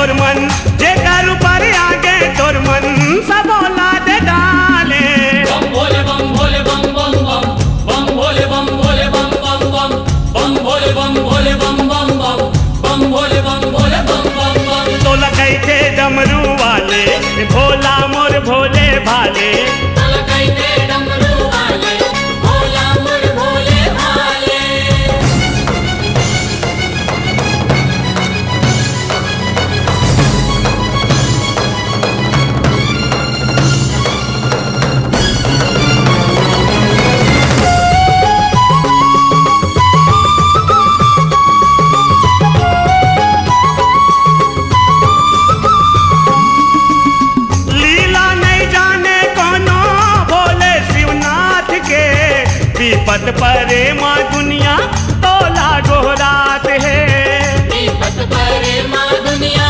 तोर मन, जेकर ऊपर आगे तोर मन सब औलाद डाले। बम भोले बम भोले बम बम बम, बम भोले बम भोले बम बम बम, बम भोले बम भोले बम बम बम, बम भोले बम भोले बम बम बम। तो लगे थे डमरू वाले भोला मोर भोले भाले। कहते डमरू वाले भोला मोर भोले भाले। लीला नहीं जाने कोनो भोले शिवनाथ के, विपत परे माँ दुनिया तोला गोहरात है। विपत परे माँ दुनिया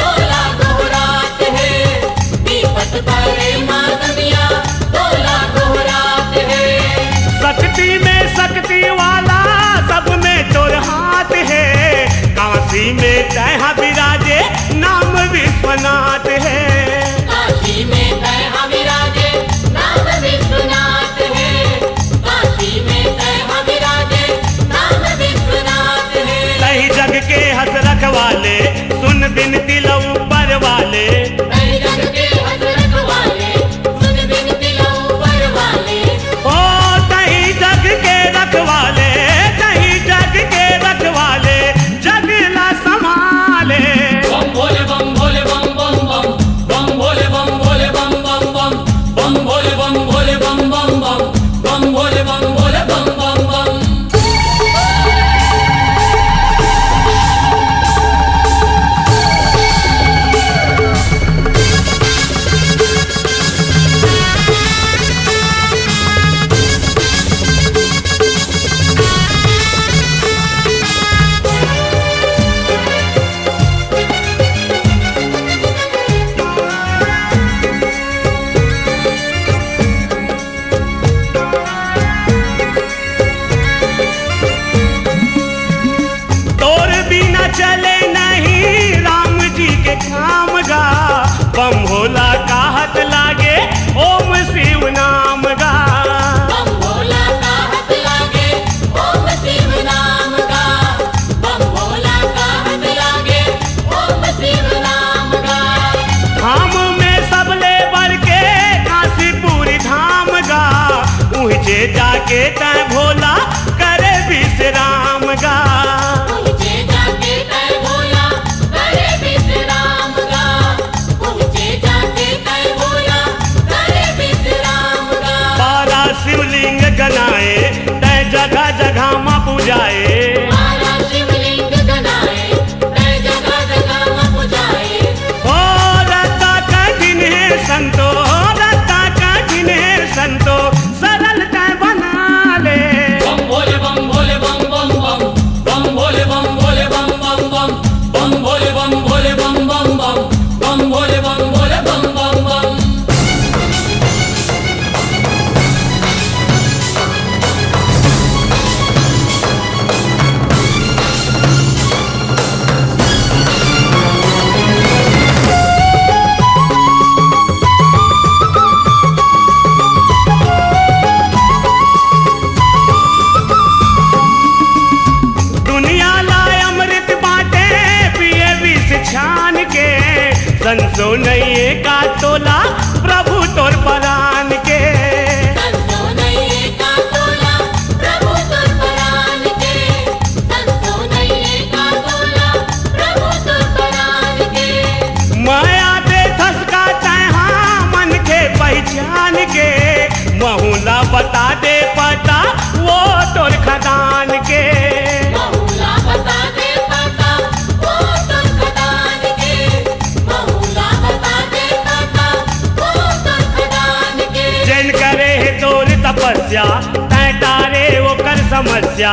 तोला गोहरात है, विपत परे माँ दुनिया तोला गोहरात है। शक्ति में शक्ति वाला सब में तोर हाथ है, काशी में तैहा विराजे नाम विश्वनाथ है। काशी में तैहा विराजे नाम विश्वनाथ है, काशी में तैहा विराजे नाम विश्वनाथ है। कहीं जग के हंस रखवाले सुन बिनती लो ऊपर वाले। कहीं जग के हजरत वाले सुन बिनती लो ऊपर वाले। ओ कहीं जग के रखवाले, कहीं जग के रखवाले जगला संभाले। बम भोले बम भोले बम बम बम, बम भोले बम भोले बम बम बम, बम भोले बम भोले बम बम बम, बम भोले बम भोले बम बम बम। तोर बिना चले नहीं राम जी के काम गा, बम भोला कहत लागे ओम शिव नाम गा। बम भोला का हाथ लागे ओम शिव नाम का, बम भोला का हाथ लागे ओम शिव नाम का। धाम में सब ले बढ़ के काशीपुरी धाम गा, ऊँचे जाके तय भोला करे विश्राम गा। पहुँचे जाके तय भोला करे विश्राम का, पहुँचे जाके तय भोला करे विश्राम का। बारा शिवलिंग गनाए तय जगह जगह माँ पूजाए। मारा शिवलिंग गनाए तय जगह जगह में पुजाए। ओ रता कठिन है संतो, रता कठिन है संतो सरल तय बना ले। बम भोले बम भोले बम बम बम, बम भोले बम भोले बम बम बम, बम भोले बम भोले बम बम बम, बम भोले बम भोले बम बम बम। दुनिया लाए अमृत बाटे पिए विष छान के, संसो नहीं का तोला प्रभु तोर परान के। संतो नहीं का तोला प्रभु तुर परान के, संतो नहीं का तोला प्रभु तुर परान के। माया दे धसका तैहा मन के पहचान के, महुला बता दे पता वो तोर खदान के। बहुला बता दे पता वो तुर खदान के, बहुला बता दे पता वो तुर खदान के। जैन करे तोर तपस्या तय तारे वो कर समस्या।